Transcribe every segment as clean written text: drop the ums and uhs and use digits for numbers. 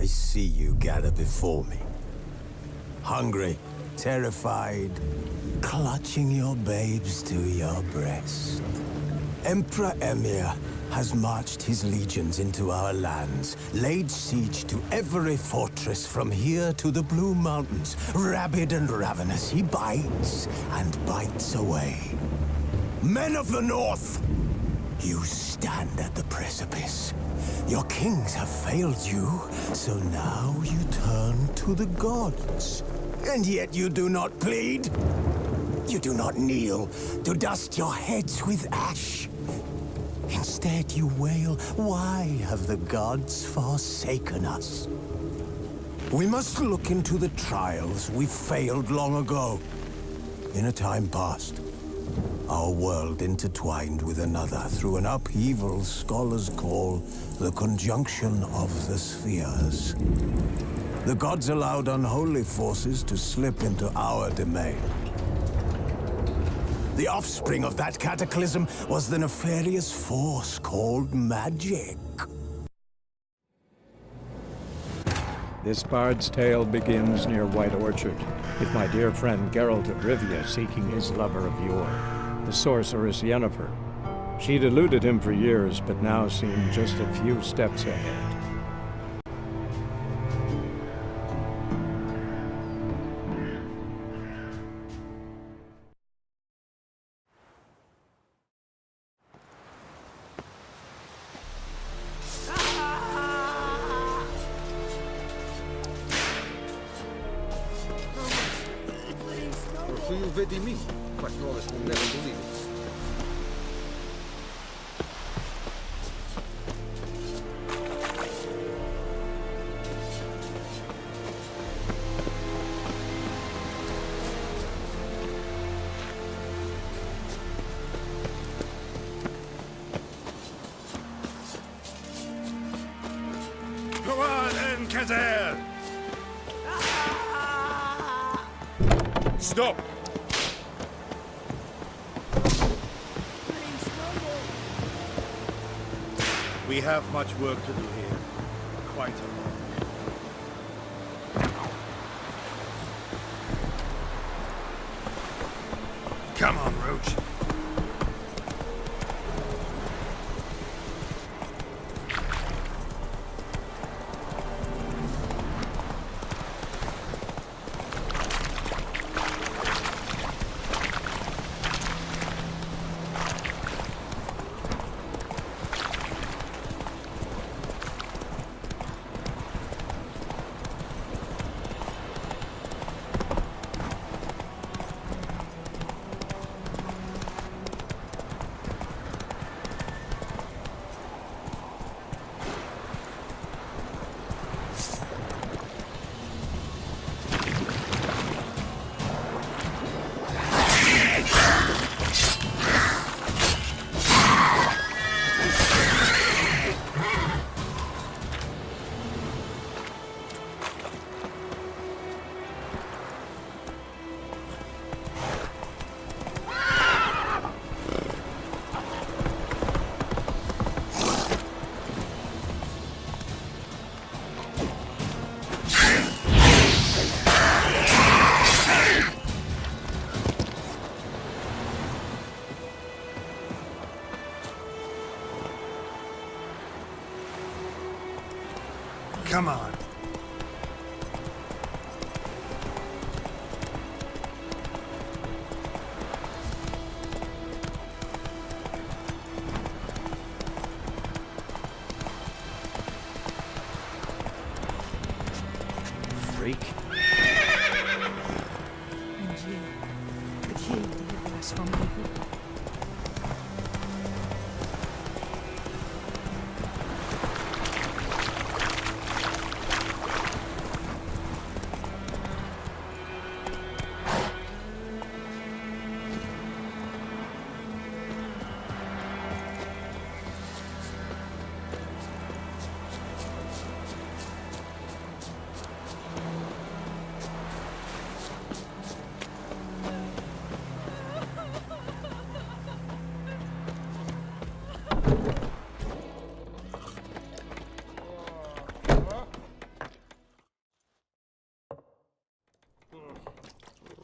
I see you gather before me. Hungry, terrified, clutching your babes to your breast. Emperor Emhyr has marched his legions into our lands, laid siege to every fortress from here to the Blue Mountains. Rabid and ravenous, he bites and bites away. Men of the North, you stand at the precipice. Your kings have failed you, so now you turn to the gods. And yet you do not plead. You do not kneel to dust your heads with ash. Instead you wail, why have the gods forsaken us? We must look into the trials we failed long ago. In a time past, our world intertwined with another through an upheaval scholars call the conjunction of the spheres. The gods allowed unholy forces to slip into our domain. The offspring of that cataclysm was the nefarious force called magic. This bard's tale begins near White Orchard, with my dear friend Geralt of Rivia seeking his lover of yore, the sorceress Yennefer. She'd eluded him for years, but now seemed just a few steps ahead. Tu o vedi mim, mas nós não never believe it. Go on, Kazir! Stop! We have much work to do here. Quite a lot. Come on, Roach. Come on. Freak. And you, could you deliver us from evil?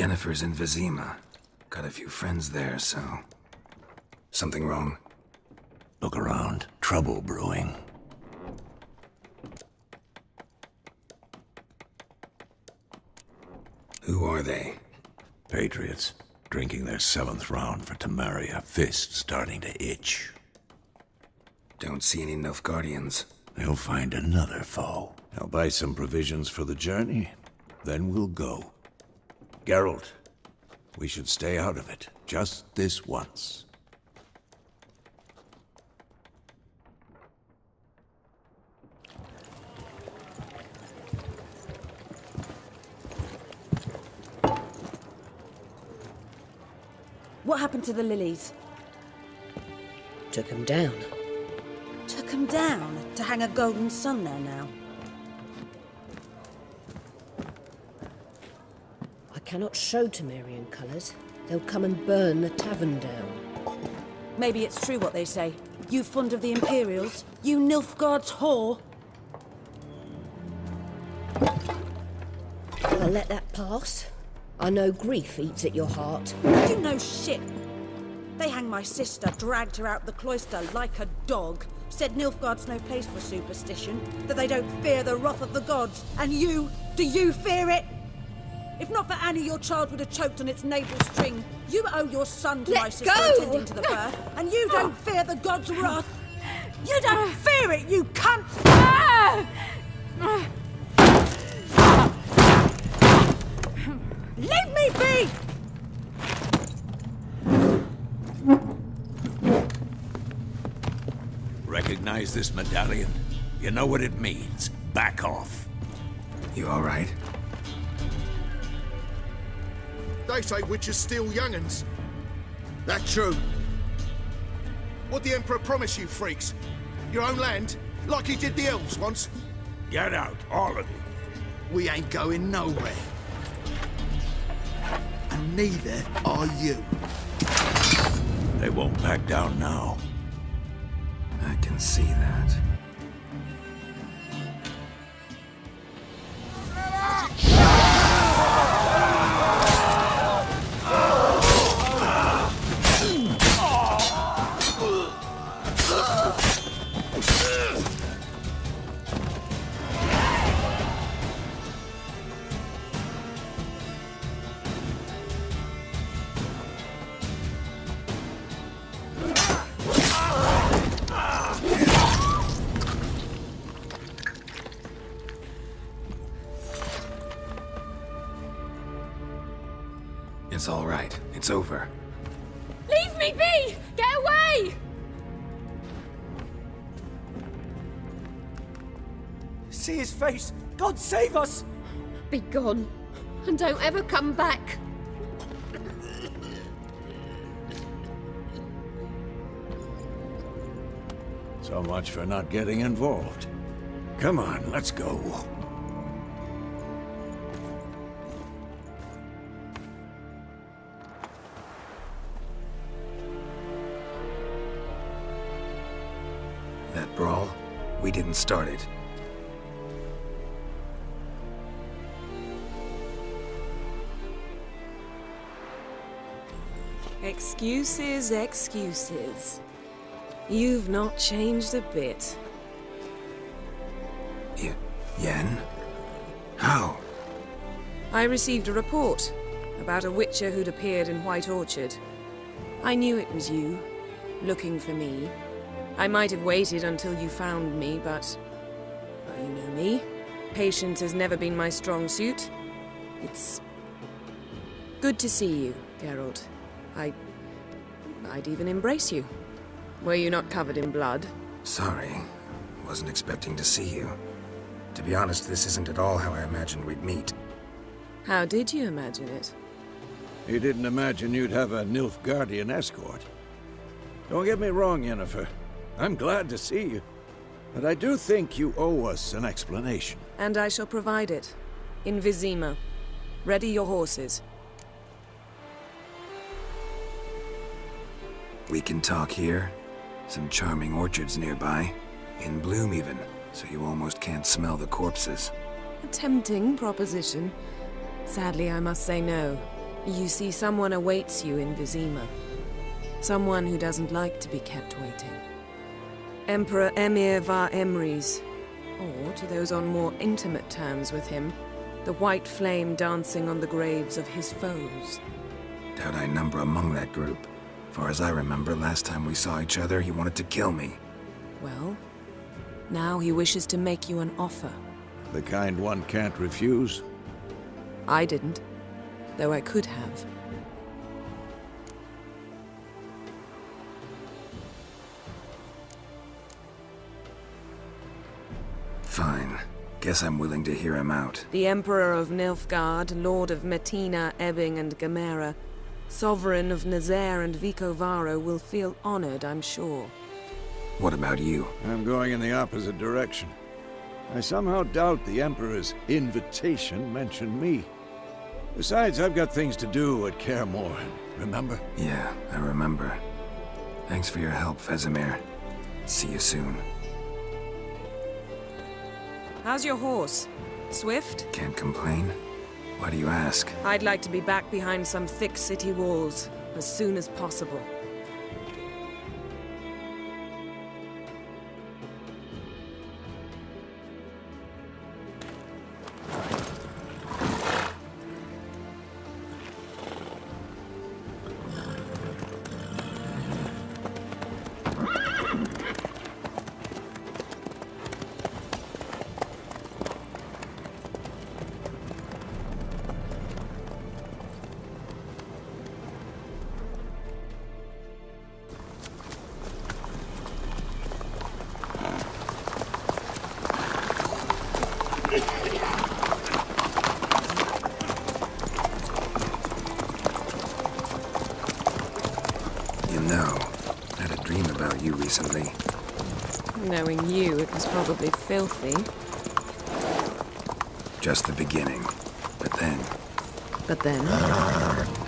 Yennefer's in Vizima. Got a few friends there, so... Something wrong? Look around. Trouble brewing. Who are they? Patriots. Drinking their 7th round for Temeria. Fist starting to itch. Don't see any Nilfgaardians. They'll find another foe. I'll buy some provisions for the journey. Then we'll go. Geralt, we should stay out of it. Just this once. What happened to the lilies? Took him down. Took them down to hang a golden sun there now. I cannot show Temerian colours. They'll come and burn the tavern down. Maybe it's true what they say. You fond of the Imperials? You Nilfgaard's whore? I'll let that pass. I know grief eats at your heart. You know shit. They hanged my sister, dragged her out the cloister like a dog. Said Nilfgaard's no place for superstition, that they don't fear the wrath of the gods. And you, do you fear it? If not for Annie, your child would have choked on its navel string. You owe your son to my Let sister go! attending to the birth, and you don't fear the gods' wrath. You don't fear it, you cunt! Leave me be! Recognize this medallion? You know what it means. Back off. You alright? They say witches steal young'uns. That true. What'd the Emperor promise you, freaks? Your own land? Like he did the elves once? Get out, all of you. We ain't going nowhere. And neither are you. They won't back down now. I can see that. It's all right. It's over. Leave me be! Get away! See his face! God save us! Be gone. And don't ever come back. So much for not getting involved. Come on, let's go. That brawl, we didn't start it. Excuses, excuses. You've not changed a bit. Yen? How? I received a report about a witcher who'd appeared in White Orchard. I knew it was you, looking for me. I might have waited until you found me, but... well, you know me. Patience has never been my strong suit. It's... good to see you, Geralt. I'd even embrace you. Were you not covered in blood? Sorry. Wasn't expecting to see you. To be honest, this isn't at all how I imagined we'd meet. How did you imagine it? You didn't imagine you'd have a Nilfgaardian escort. Don't get me wrong, Yennefer. I'm glad to see you. But I do think you owe us an explanation. And I shall provide it. In Vizima. Ready your horses. We can talk here. Some charming orchards nearby. In bloom even, so you almost can't smell the corpses. A tempting proposition. Sadly, I must say no. You see, someone awaits you in Vizima. Someone who doesn't like to be kept waiting. Emperor Emhyr var Emreis, or, to those on more intimate terms with him, the white flame dancing on the graves of his foes. Doubt I number among that group. Far as I remember, last time we saw each other, he wanted to kill me. Well, now he wishes to make you an offer. The kind one can't refuse? I didn't, though I could have. Fine. Guess I'm willing to hear him out. The Emperor of Nilfgaard, Lord of Metina, Ebbing, and Gamera, Sovereign of Nazaire and Vicovaro will feel honored, I'm sure. What about you? I'm going in the opposite direction. I somehow doubt the Emperor's invitation mentioned me. Besides, I've got things to do at Kaer Morhen, remember? Yeah, I remember. Thanks for your help, Vesemir. See you soon. How's your horse? Swift? Can't complain. Why do you ask? I'd like to be back behind some thick city walls as soon as possible. Recently. Knowing you, it was probably filthy. Just the beginning. But then... But then...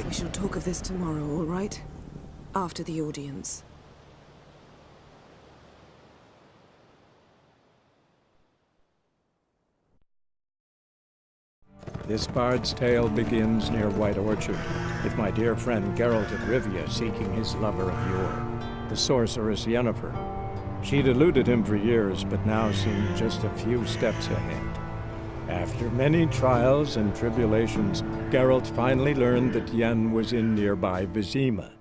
We shall talk of this tomorrow, all right? After the audience. This bard's tale begins near White Orchard, with my dear friend Geralt of Rivia seeking his lover of yore, the sorceress Yennefer. She'd eluded him for years, but now seemed just a few steps ahead. After many trials and tribulations, Geralt finally learned that Yen was in nearby Vizima.